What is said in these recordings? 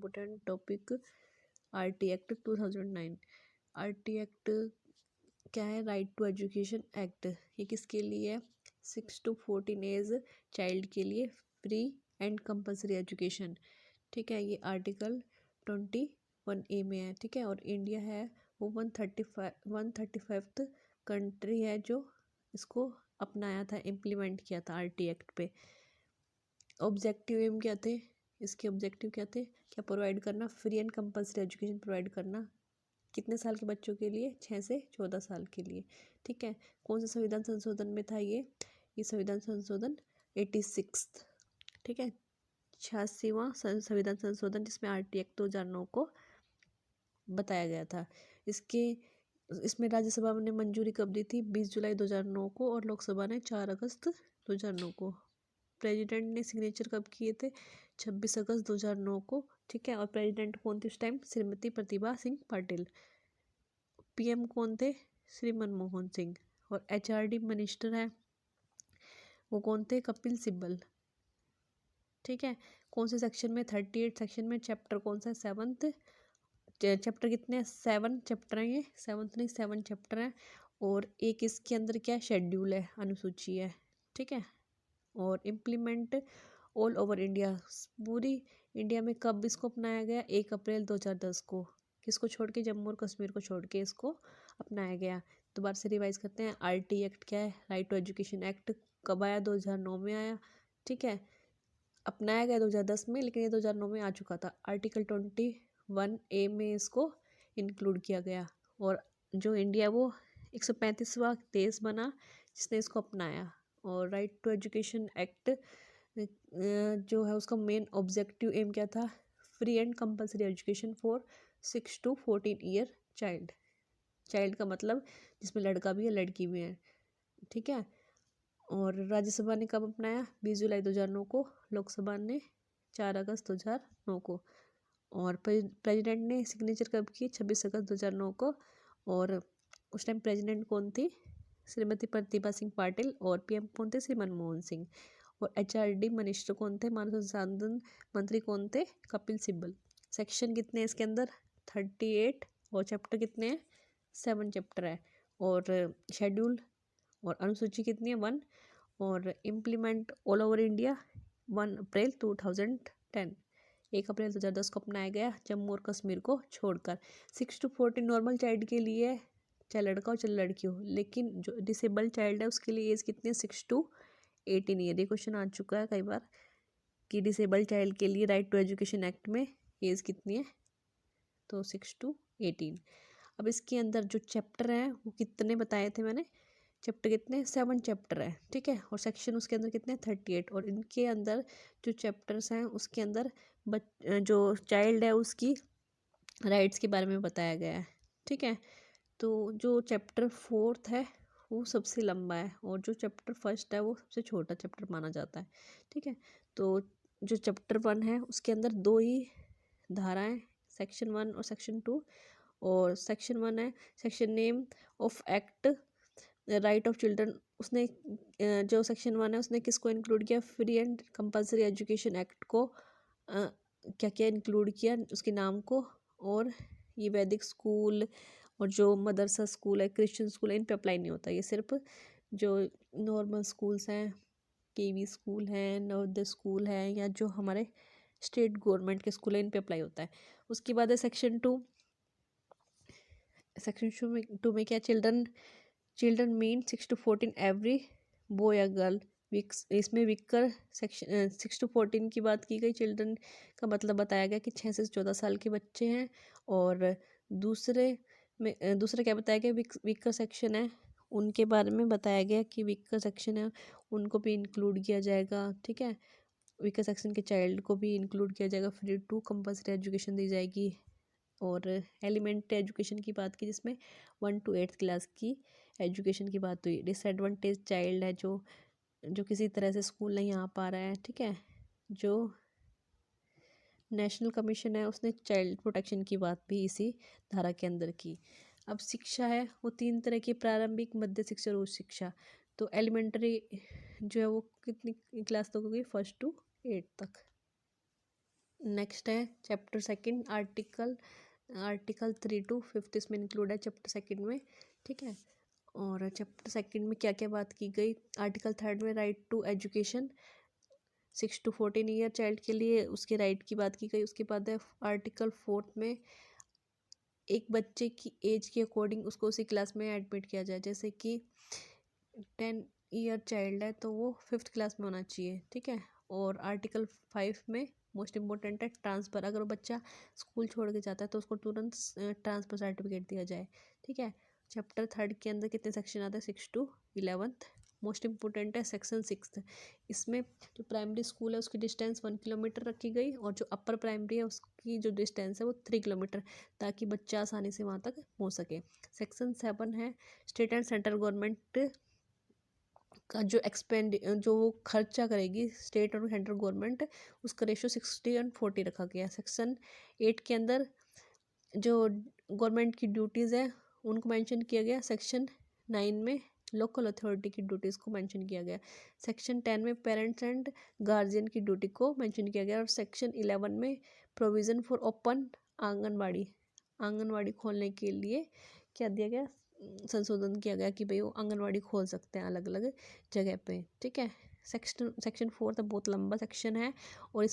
Important topic RT act 2009। RT act क्या है? Right to education act. ये किसके लिए है? 6 to 14 एज चाइल्ड के लिए फ्री एंड कंपल्सरी एजुकेशन। ठीक है, ये आर्टिकल 21A में है। ठीक है, और इंडिया है वो 135th कंट्री है जो इसको अपनाया था, इम्प्लीमेंट किया था आरटी एक्ट पे। ऑब्जेक्टिव एम क्या थे? इसके ऑब्जेक्टिव क्या थे? क्या प्रोवाइड करना, free and compulsory education provide करना। कितने साल के बच्चों के लिए? 6 से 14 साल के लिए। ठीक है, कौन सा संविधान संशोधन में था ये संविधान संशोधन 86। ठीक है, 86वां संविधान संशोधन, जिसमें आरटी एक्ट 2009 को बताया गया था। इसमें राज्यसभा ने मंजूरी कब दी थी? 20 जुलाई 2009 को, और लोकसभा ने 4 अगस्त 2009 को। प्रेसिडेंट ने सिग्नेचर कब किए थे? 26 अगस्त 2009 को। ठीक है, और प्रेसिडेंट कौन थे उस टाइम? श्रीमती प्रतिभा सिंह पाटिल। पीएम कौन थे? श्री मनमोहन सिंह। और एचआरडी मिनिस्टर है वो कौन थे? कपिल सिब्बल। ठीक है, कौन से सेक्शन में? 38 सेक्शन में। चैप्टर कौन सा? 7th। चैप्टर कितने हैं? 7 चैप्टर हैं ये, 7th नहीं 7 चैप्टर हैं। और एक इसके अंदर क्या है? शेड्यूल है, अनुसूची है। ठीक है, और इम्प्लीमेंट ऑल ओवर इंडिया, पूरी इंडिया में कब इसको अपनाया गया? 1 अप्रैल 2010 को। किसको छोड़ के? जम्मू और कश्मीर को छोड़ के इसको अपनाया गया। दोबारा से रिवाइज करते हैं। आरटी एक्ट क्या है? Right to education act. कब आया? 2009 में आया। ठीक है, अपनाया गया 2010 में, लेकिन ये 2009 में आ चुका था। आर्टिकल 21A में इसको इंक्लूड किया गया, और जो इंडिया वो 135वां देश बना जिसने इसको अपनाया। और राइट टू एजुकेशन एक्ट जो है उसका मेन ऑब्जेक्टिव एम क्या था? Free and compulsory education for 6 to 14 year child. Child का मतलब जिसमें लड़का भी है लड़की भी है। ठीक है, और राज्यसभा ने कब अपनाया? 20 जुलाई 2009 को। लोकसभा ने 4 अगस्त 2009 को। और प्रेसिडेंट ने सिग्नेचर कब की? 26 अगस्त 2009 को। और उस टाइम प्रेसिडेंट कौन थी? श्रीमती प्रतिभा सिंह पाटिल। और पीएम कौन थे? श्री मनमोहन सिंह। और एचआरडी मिनिस्टर कौन थे? मानव संसाधन मंत्री कौन थे? कपिल सिब्बल। सेक्शन कितने हैं इसके अंदर? 38। और चैप्टर कितने हैं? 7 चैप्टर है। और शेड्यूल और अनुसूची कितनी है? 1। और इम्प्लीमेंट ऑल ओवर इंडिया 1 अप्रैल 2010। 1 अप्रैल 2010 को अपनाया गया, जम्मू और कश्मीर को छोड़कर। 6 to 14 नॉर्मल चाइल्ड के लिए, चाहे लड़का हो चाहे लड़की हो, लेकिन जो डिसेबल चाइल्ड है उसके लिए एज कितनी है? 6 to 18 ईयर। ये क्वेश्चन आ चुका है कई बार कि डिसेबल चाइल्ड के लिए राइट टू एजुकेशन एक्ट में एज कितनी है? तो 6 to 18। अब इसके अंदर जो चैप्टर हैं वो कितने बताए थे मैंने? चैप्टर कितने? 7 चैप्टर है। ठीक है, और सेक्शन उसके अंदर कितने? 38। और इनके अंदर जो चैप्टर्स हैं उसके अंदर जो चाइल्ड है उसकी राइट्स के बारे में बताया गया है। ठीक है, तो जो चैप्टर 4th है वो सबसे लंबा है, और जो चैप्टर 1st है वो सबसे छोटा चैप्टर माना जाता है। ठीक है, तो जो चैप्टर 1 है उसके अंदर 2 ही धाराएं, सेक्शन 1 और सेक्शन 2। और सेक्शन 1 है section name of act right of children. उसने जो सेक्शन 1 है उसने किसको इंक्लूड किया? Free and compulsory education act को क्या क्या इंक्लूड किया? उसके नाम को। और ये वैदिक स्कूल और जो मदरसा स्कूल है, क्रिश्चियन स्कूल है, इन पे अप्लाई नहीं होता। ये सिर्फ जो नॉर्मल स्कूल्स हैं, केवी स्कूल हैं, नवोदय स्कूल हैं, या जो हमारे स्टेट गवर्नमेंट के स्कूल हैं, इन पे अप्लाई होता है। उसके बाद है सेक्शन 2। सेक्शन 2 में क्या? Children mean 6 to 14 every boy या गर्ल। इसमें विकर सेक्शन 6 to 14 की बात की गई। चिल्ड्रन का मतलब बताया गया कि 6 से 14 साल के बच्चे हैं। और दूसरा क्या बताया गया? विकर सेक्शन है उनके बारे में बताया गया कि विकर सेक्शन है उनको भी इंक्लूड किया जाएगा। ठीक है, विकर सेक्शन के चाइल्ड को भी इंक्लूड किया जाएगा। फ्री टू कंपल्सरी एजुकेशन दी जाएगी। और एलिमेंट्री एजुकेशन की बात की जिसमें 1 to 8th क्लास की एजुकेशन की बात हुई। डिसएडवांटेज चाइल्ड है जो किसी तरह से स्कूल नहीं आ पा रहा है। ठीक है, जो नेशनल कमीशन है उसने चाइल्ड प्रोटेक्शन की बात भी इसी धारा के अंदर की। अब शिक्षा है वो 3 तरह की, प्रारंभिक, मध्य शिक्षा और उच्च शिक्षा। तो एलिमेंट्री जो है वो कितनी क्लास तक होगी? 1st to 8th तक। नेक्स्ट है चैप्टर सेकंड, आर्टिकल 3 to 5 इसमें इंक्लूड है चैप्टर सेकंड में, ठीक है। और चैप्टर सेकंड में क्या क्या बात की गई, आर्टिकल थर्ड में right to education 6 to 14 year child के लिए उसके राइट की बात की गई। उसके बाद है आर्टिकल फोर्थ में एक बच्चे की एज के अकॉर्डिंग उसको उसी क्लास में एडमिट किया जाए, जैसे कि 10 ईयर चाइल्ड है तो वो 5th क्लास में होना चाहिए, ठीक है। और आर्टिकल 5 में मोस्ट इम्पोर्टेंट है ट्रांसफ़र, अगर वो बच्चा स्कूल छोड़ के जाता है तो उसको तुरंत ट्रांसफ़र सर्टिफिकेट दिया जाए, ठीक है। चैप्टर थर्ड के अंदर कितने सेक्शन आते हैं, 6 to 11। मोस्ट इम्पोर्टेंट है सेक्शन 6। इसमें जो प्राइमरी स्कूल है उसकी डिस्टेंस 1 किलोमीटर रखी गई और जो अपर प्राइमरी है उसकी जो डिस्टेंस है वो 3 किलोमीटर, ताकि बच्चा आसानी से वहाँ तक पहुँच सके। सेक्शन 7 है स्टेट एंड सेंट्रल गवर्नमेंट का जो वो खर्चा करेगी स्टेट और सेंट्रल गवर्नमेंट, उसका रेशो 60:40 रखा गया। सेक्शन 8 के अंदर जो गवर्नमेंट की ड्यूटीज़ है उनको मेंशन किया गया। सेक्शन 9 में लोकल अथॉरिटी की ड्यूटीज़ को मेंशन किया गया। सेक्शन 10 में पेरेंट्स एंड गार्जियन की ड्यूटी को मेंशन किया गया। और सेक्शन 11 में प्रोविज़न फॉर ओपन आंगनवाड़ी खोलने के लिए क्या दिया गया, संशोधन किया गया कि भाई वो आंगनवाड़ी खोल सकते हैं अलग अलग जगह पे, ठीक है। सेक्शन 4 तो बहुत लंबा सेक्शन है और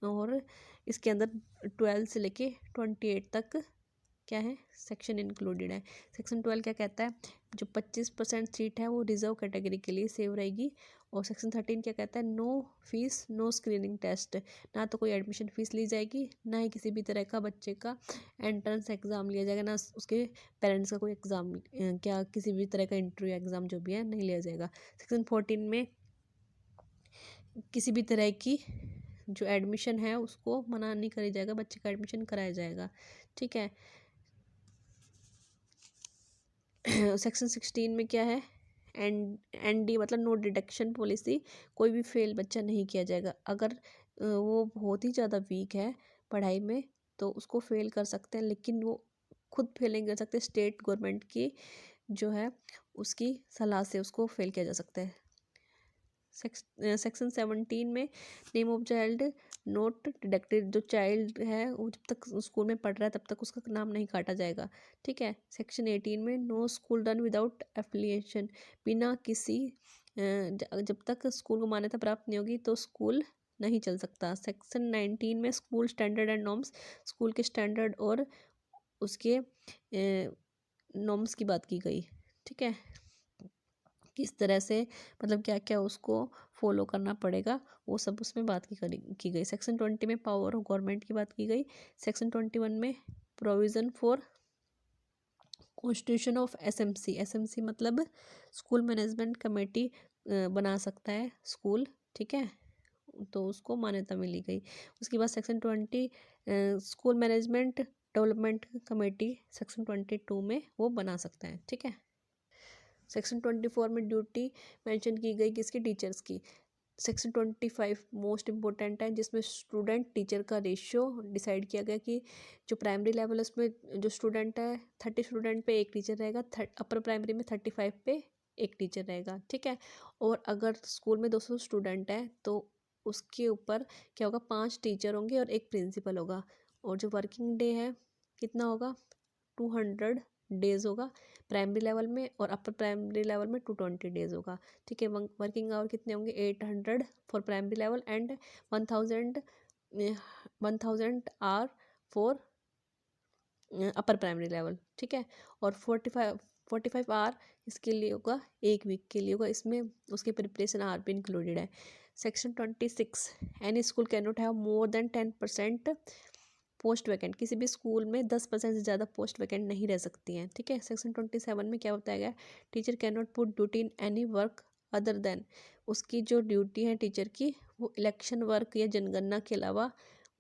और इसके अंदर 12 से लेके 28 तक क्या है सेक्शन इंक्लूडेड है। सेक्शन 12 क्या कहता है, जो 25% सीट है वो रिजर्व कैटेगरी के लिए सेव रहेगी। और सेक्शन 13 क्या कहता है, no fees no screening test, ना तो कोई एडमिशन फ़ीस ली जाएगी, ना ही किसी भी तरह का बच्चे का एंट्रेंस एग्ज़ाम लिया जाएगा, ना उसके पेरेंट्स का कोई एग्ज़ाम क्या किसी भी तरह का इंटरव्यू एग्ज़ाम जो भी है नहीं लिया जाएगा। सेक्शन 14 में किसी भी तरह की जो एडमिशन है उसको मना नहीं करी जाएगा, बच्चे का एडमिशन कराया जाएगा, ठीक है। सेक्शन 16 में क्या है, ND मतलब नो डिडक्शन पॉलिसी, कोई भी फेल बच्चा नहीं किया जाएगा। अगर वो बहुत ही ज़्यादा वीक है पढ़ाई में तो उसको फेल कर सकते हैं, लेकिन वो खुद फेल नहीं कर सकते, स्टेट गवर्नमेंट की जो है उसकी सलाह से उसको फेल किया जा सकता है। सेक्शन 17 में name of child note deducted, जो चाइल्ड है वो जब तक स्कूल में पढ़ रहा है तब तक उसका नाम नहीं काटा जाएगा, ठीक है। सेक्शन 18 में no school run without affiliation, बिना किसी जब तक स्कूल को मान्यता प्राप्त नहीं होगी तो स्कूल नहीं चल सकता। सेक्शन 19 में school standard and norms, school के स्टैंडर्ड और उसके नॉर्म्स की बात की गई, ठीक है। किस तरह से मतलब क्या क्या उसको फॉलो करना पड़ेगा वो सब उसमें बात की गई। सेक्शन 20 में पावर ऑफ गवर्नमेंट की बात की गई। सेक्शन 21 में provision for constitution of SMC मतलब स्कूल मैनेजमेंट कमेटी बना सकता है स्कूल, ठीक है, तो उसको मान्यता मिली गई। उसके बाद section 20 school management development committee section 22 में वो बना सकता है, ठीक है। सेक्शन 24 में ड्यूटी मेंशन की गई किसकी, टीचर्स की। सेक्शन 25 मोस्ट इम्पोर्टेंट है, जिसमें स्टूडेंट टीचर का रेशियो डिसाइड किया गया कि जो प्राइमरी लेवल है उसमें जो स्टूडेंट है 30 स्टूडेंट पे एक टीचर रहेगा, अपर प्राइमरी में 35 पे एक टीचर रहेगा, ठीक है। और अगर स्कूल में 200 स्टूडेंट है तो उसके ऊपर क्या होगा, 5 टीचर होंगे और एक प्रिंसिपल होगा। और जो वर्किंग डे है कितना होगा, 200 डेज होगा प्राइमरी लेवल में, और अपर प्राइमरी लेवल में 220 डेज होगा, ठीक है। वर्किंग आवर कितने होंगे, 800 for primary level and 1000 hour for upper primary level, ठीक है। और 45 आवर इसके लिए होगा, एक वीक के लिए होगा, इसमें उसके प्रिपरेशन आवर भी इंक्लूडेड है। Section 26 any school can not have more than 10% post vacant, किसी भी स्कूल में 10% से ज़्यादा पोस्ट वैकेंट नहीं रह सकती हैं, ठीक है। सेक्शन 27 में क्या बताया गया, teacher can not put duty in any work other than, उसकी जो ड्यूटी है टीचर की वो इलेक्शन वर्क या जनगणना के अलावा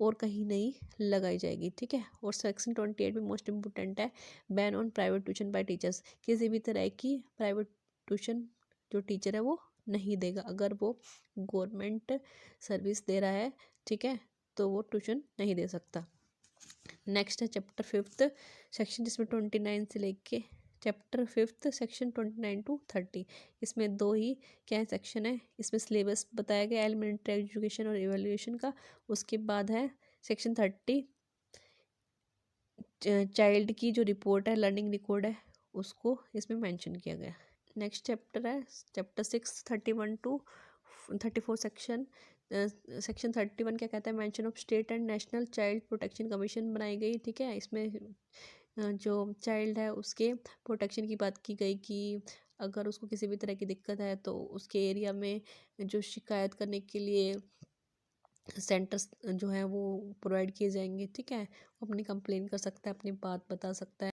और कहीं नहीं लगाई जाएगी, ठीक है। और सेक्शन 28 में मोस्ट इम्पोर्टेंट है ban on private tuition bye teachers, किसी भी तरह की प्राइवेट ट्यूशन जो टीचर है वो नहीं देगा, अगर वो गवर्नमेंट सर्विस दे रहा है, ठीक है, तो वो ट्यूशन नहीं दे सकता। नेक्स्ट है चैप्टर 5 सेक्शन, जिसमें 29 से लेके चैप्टर 5 सेक्शन 29 to 30, इसमें दो ही क्या है सेक्शन है। इसमें सिलेबस बताया गया एलिमेंट्री एजुकेशन और इवैल्यूएशन का। उसके बाद है सेक्शन 30 चाइल्ड की जो रिपोर्ट है, लर्निंग रिकॉर्ड है, उसको इसमें मेंशन किया गया। नेक्स्ट चैप्टर है चैप्टर 6 31 to 34 सेक्शन। सेक्शन 31 क्या कहता है, mention of state and national child protection commission बनाई गई। ठीक है, इसमें जो चाइल्ड है उसके प्रोटेक्शन की बात की गई कि अगर उसको किसी भी तरह की दिक्कत है तो उसके एरिया में जो शिकायत करने के लिए सेंटर्स जो है वो प्रोवाइड किए जाएंगे। ठीक है, वो अपनी कंप्लेन कर सकता है, अपनी बात बता सकता है।